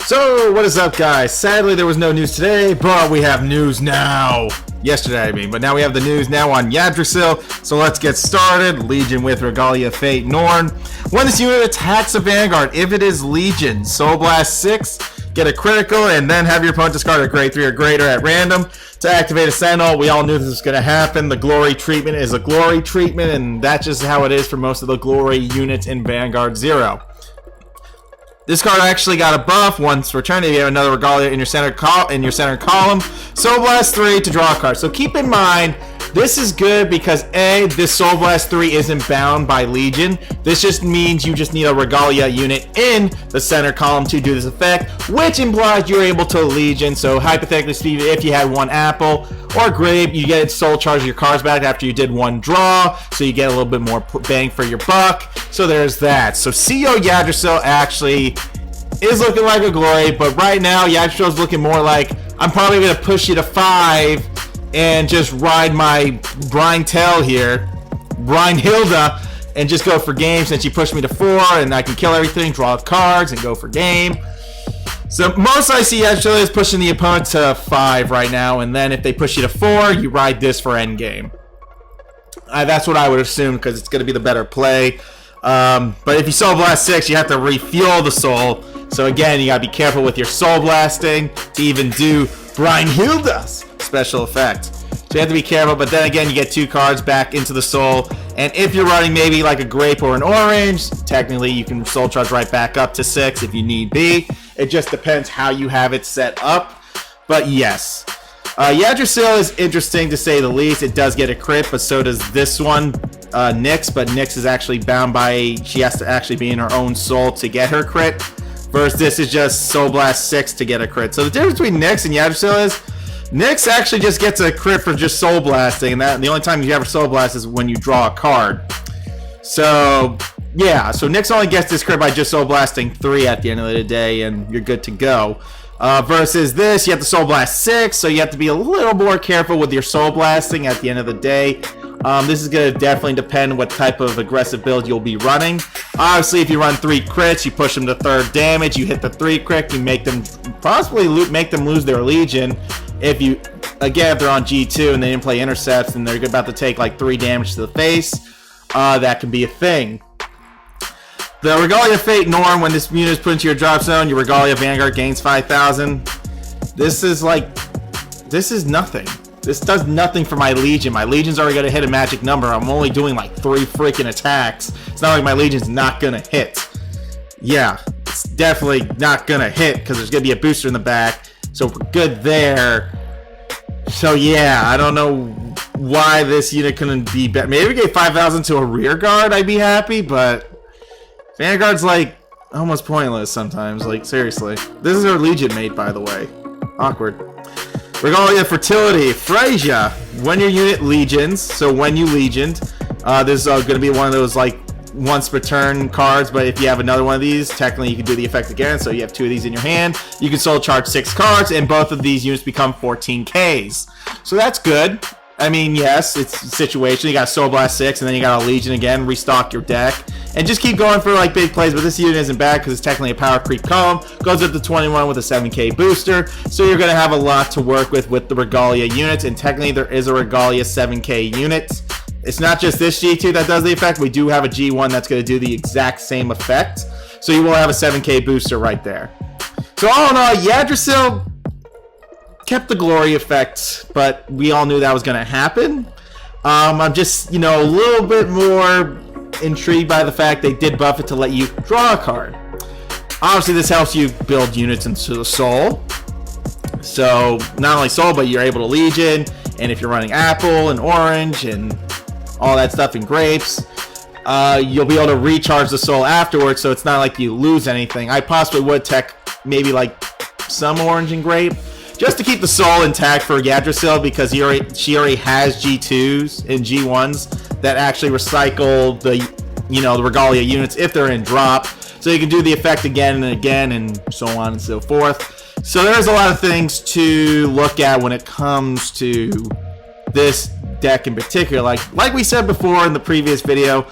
So, what is up, guys? Sadly, there was no news today, but we have news now. Yesterday, I mean, but now we have the news now on Yggdrasil. So let's get started. Legion with Regalia, Fate, Norn. When this unit attacks a Vanguard, if it is Legion, Soul Blast 6, get a critical, and then have your opponent discard a grade 3 or greater at random to activate a Sentinel. We all knew this was going to happen. The glory treatment is a glory treatment, and that's just how it is for most of the glory units in Vanguard 0. This card actually got a buff once returned. You have another Regalia in your center column. Soul Blast 3 to draw a card. So keep in mind, this is good because A, this Soul Blast 3 isn't bound by Legion. This just means you just need a Regalia unit in the center column to do this effect, which implies you're able to Legion. So hypothetically speaking, if you had one Apple or Grape, you get Soul Charge your cards back after you did one draw, so you get a little bit more bang for your buck. So there's that. So CO Yggdrasil actually is looking like a glory, but right now Yggdrasil is looking more like I'm probably going to push you to 5 and just ride my Brynhilda here, Brynhilda, and just go for game since you pushed me to 4, and I can kill everything, draw cards, and go for game. So most I see actually is pushing the opponent to 5 right now, and then if they push you to 4, you ride this for endgame. That's what I would assume because it's going to be the better play. But if you Soul Blast 6, you have to refuel the soul. So again, you got to be careful with your Soul Blasting to even do Brynhilda's special effect. So you have to be careful, but then again, you get 2 cards back into the soul. And if you're running maybe like a grape or an orange, technically you can Soul Charge right back up to 6 if you need be. It just depends how you have it set up. But yes, Yggdrasil is interesting to say the least. It does get a crit, but so does this one, Nyx. But Nyx is actually bound by, she has to actually be in her own soul to get her crit. Versus this is just Soul Blast 6 to get a crit. So the difference between Nyx and Yggdrasil is, Nyx actually just gets a crit for just Soul Blasting, and the only time you ever Soul Blast is when you draw a card. So yeah, so Nyx only gets this crit by just Soul Blasting 3 at the end of the day, and you're good to go. Versus this, you have to Soul Blast 6, so you have to be a little more careful with your Soul Blasting at the end of the day. This is going to definitely depend what type of aggressive build you'll be running. Obviously, if you run 3 crits, you push them to 3rd damage, you hit the 3 crit, you make them possibly make them lose their Legion. If you, again, if they're on G2 and they didn't play intercepts and they're about to take like 3 damage to the face, that can be a thing. The Regalia Fate Norm, when this unit is put into your drop zone, your Regalia Vanguard gains 5,000. This is nothing. This does nothing for my Legion. My Legion's already going to hit a magic number. I'm only doing like 3 freaking attacks. It's not like my Legion's not going to hit. Yeah, it's definitely not going to hit because there's going to be a booster in the back. So we're good there. So yeah, I don't know why this unit couldn't be better. Maybe we gave 5,000 to a rear guard, I'd be happy, but Vanguard's like almost pointless sometimes. Like seriously. This is our Legion mate, by the way. Awkward. Regalia Fertility, Freyja. When your unit legions, so when you legioned, this is going to be one of those like once per turn cards, but if you have another one of these, technically you can do the effect again, so you have 2 of these in your hand. You can Soul Charge 6 cards, and both of these units become 14Ks. So that's good. I mean, yes, it's a situation. You got Soul Blast 6, and then you got a Legion again, restock your deck, and just keep going for like big plays, but this unit isn't bad because it's technically a power creep column. Goes up to 21 with a 7K booster, so you're going to have a lot to work with the Regalia units, and technically there is a Regalia 7K unit. It's not just this G2 that does the effect. We do have a G1 that's going to do the exact same effect. So you will have a 7K booster right there. So all in all, Yggdrasil kept the glory effect, but we all knew that was going to happen. I'm just, a little bit more intrigued by the fact they did buff it to let you draw a card. Obviously, this helps you build units into the soul. So not only soul, but you're able to Legion. And if you're running apple and orange and all that stuff in grapes, you'll be able to recharge the soul afterwards, so it's not like you lose anything. I possibly would tech maybe like some orange and grape just to keep the soul intact for Yggdrasil, because she already has G2s and G1s that actually recycle the the Regalia units if they're in drop, so you can do the effect again and again and so on and so forth. So there's a lot of things to look at when it comes to this deck in particular. Like we said before in the previous video,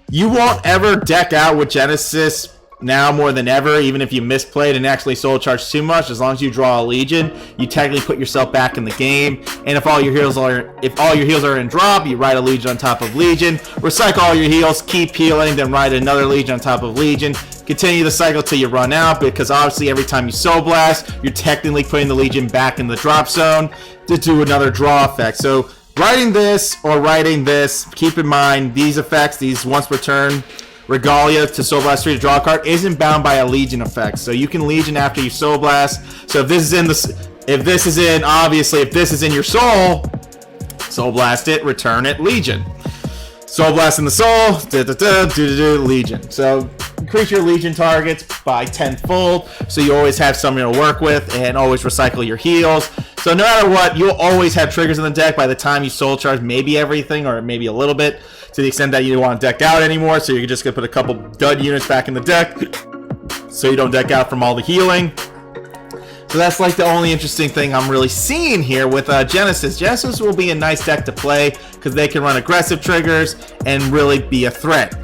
you won't ever deck out with Genesis now more than ever, even if you misplayed and actually soul charged too much, as long as you draw a Legion, you technically put yourself back in the game. And if all your heals are in drop, you ride a Legion on top of Legion, recycle all your heals, keep healing, then ride another Legion on top of Legion. Continue the cycle till you run out, because obviously every time you Soul Blast, you're technically putting the Legion back in the drop zone to do another draw effect. So writing this or writing this, keep in mind these effects, these once per turn Regalia to Soul Blast 3 to draw a card isn't bound by a Legion effect. So you can Legion after you Soul Blast. So if this is in your Soul, Soul Blast it, return it, Legion. Soul Blast in the Soul, Legion. So increase your Legion targets by 10-fold, so you always have something to work with, and always recycle your heals. So no matter what, you'll always have triggers in the deck by the time you Soul Charge maybe everything, or maybe a little bit, to the extent that you don't want to deck out anymore, so you're just going to put a couple dud units back in the deck, so you don't deck out from all the healing. So that's like the only interesting thing I'm really seeing here with Genesis. Genesis will be a nice deck to play, because they can run aggressive triggers and really be a threat.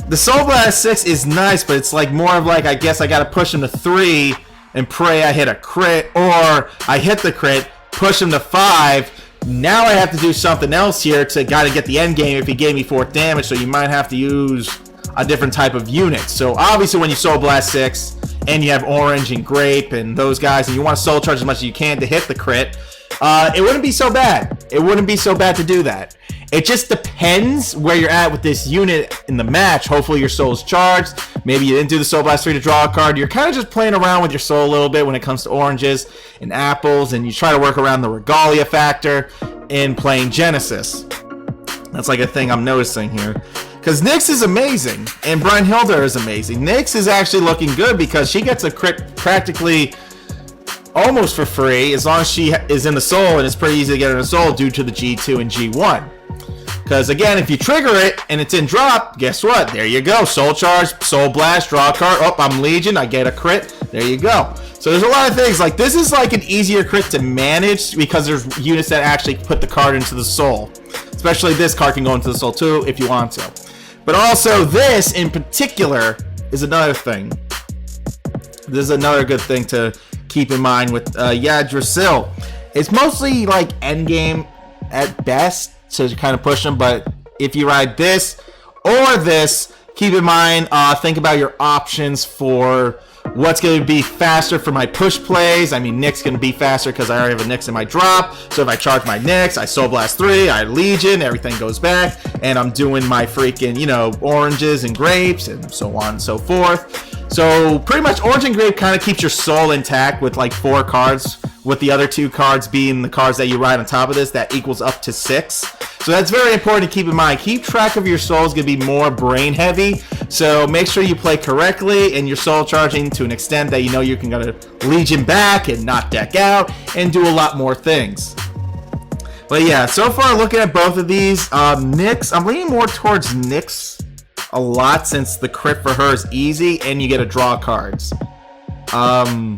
The Soul Blast 6 is nice, but it's like more of like, I guess I gotta push him to 3 and pray I hit a crit, or I hit the crit, push him to 5. Now I have to do something else here to gotta get the end game if he gave me 4th damage, so you might have to use a different type of unit. So obviously when you Soul Blast 6 and you have Orange and Grape and those guys, and you want to Soul Charge as much as you can to hit the crit, it wouldn't be so bad. It wouldn't be so bad to do that. It just depends where you're at with this unit in the match. Hopefully your soul's charged. Maybe you didn't do the Soul Blast 3 to draw a card. You're kind of just playing around with your soul a little bit when it comes to oranges and apples, and you try to work around the Regalia factor in playing Genesis. That's like a thing I'm noticing here. Because Nyx is amazing, and Brynhilda is amazing. Nyx is actually looking good because she gets a crit practically almost for free, as long as she is in the soul, and it's pretty easy to get in the soul due to the G2 and G1. Because again, if you trigger it and it's in drop, guess what? There you go. Soul Charge, Soul Blast, draw a card. Oh, I'm Legion, I get a crit. There you go. So there's a lot of things. Like, this is like an easier crit to manage because there's units that actually put the card into the soul. Especially this card can go into the soul too if you want to. But also this in particular is another thing. This is another good thing to keep in mind with Yggdrasil. It's mostly like endgame at best to kind of push them, but if you ride this or this, keep in mind, think about your options for what's going to be faster for my push plays. I mean, Nyx going to be faster because I already have a Nyx in my drop. So if I charge my Nyx, I Soul Blast 3, I Legion, everything goes back, and I'm doing my freaking, you know, oranges and grapes and so on and so forth. So pretty much orange and grape kind of keeps your soul intact with like 4 cards, with the other 2 cards being the cards that you ride on top of this, that equals up to 6. So that's very important to keep in mind. Keep track of your souls, going to be more brain heavy. So make sure you play correctly and you're soul charging to an extent that you know you can go to Legion back and not deck out and do a lot more things. But yeah, so far looking at both of these, Nyx, I'm leaning more towards Nyx a lot since the crit for her is easy and you get to draw cards. Yeah,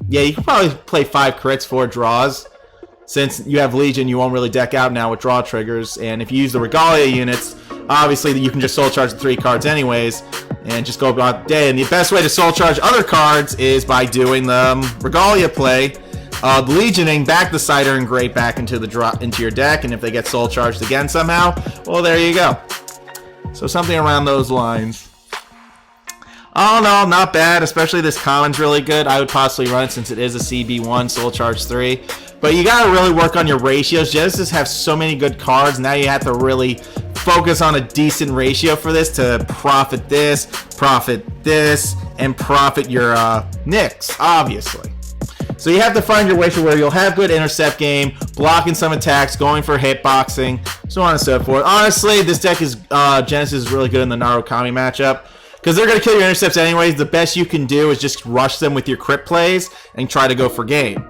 you can probably play 5 crits, 4 draws. Since you have Legion, you won't really deck out now with draw triggers. And if you use the Regalia units, obviously you can just soul charge the 3 cards anyways and just go about the day. And the best way to soul charge other cards is by doing the Regalia play, Legioning back the Cider and Grape back into your deck. And if they get soul charged again somehow, well, there you go. So something around those lines. Oh no, not bad, especially this common's really good. I would possibly run it since it is a CB1, Soul Charge 3. But you gotta really work on your ratios. Genesis have so many good cards, now you have to really focus on a decent ratio for this to profit this, and profit your Nyx, obviously. So you have to find your ratio where you'll have good intercept game, blocking some attacks, going for hitboxing, so on and so forth. Honestly, this deck is, Genesis is really good in the Narukami matchup. Because they're going to kill your intercepts anyways. The best you can do is just rush them with your crit plays and try to go for game.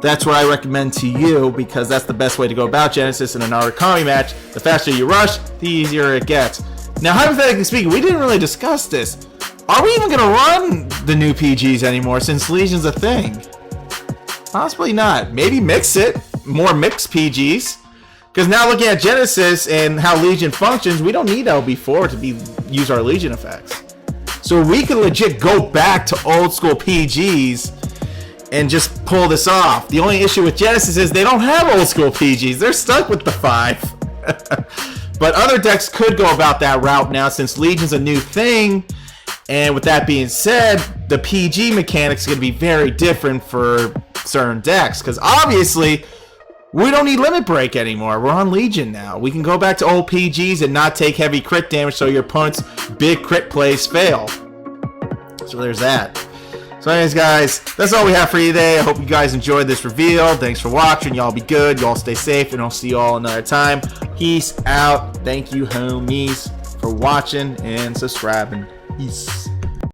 That's what I recommend to you, because that's the best way to go about Genesis in a Narukami match. The faster you rush, the easier it gets. Now, hypothetically speaking, we didn't really discuss this. Are we even going to run the new PGs anymore since Legion's a thing? Possibly not. Maybe mix it. More mixed PGs. Because now looking at Genesis and how Legion functions, we don't need LB4 to use our Legion effects. So we could legit go back to old school PGs and just pull this off. The only issue with Genesis is they don't have old school PGs. They're stuck with the 5. But other decks could go about that route now since Legion's a new thing. And with that being said, the PG mechanics are going to be very different for certain decks. Because obviously, we don't need Limit Break anymore. We're on Legion now. We can go back to old PGs and not take heavy crit damage so your opponent's big crit plays fail. So there's that. So anyways, guys, that's all we have for you today. I hope you guys enjoyed this reveal. Thanks for watching. Y'all be good. Y'all stay safe, and I'll see you all another time. Peace out. Thank you, homies, for watching and subscribing. Peace.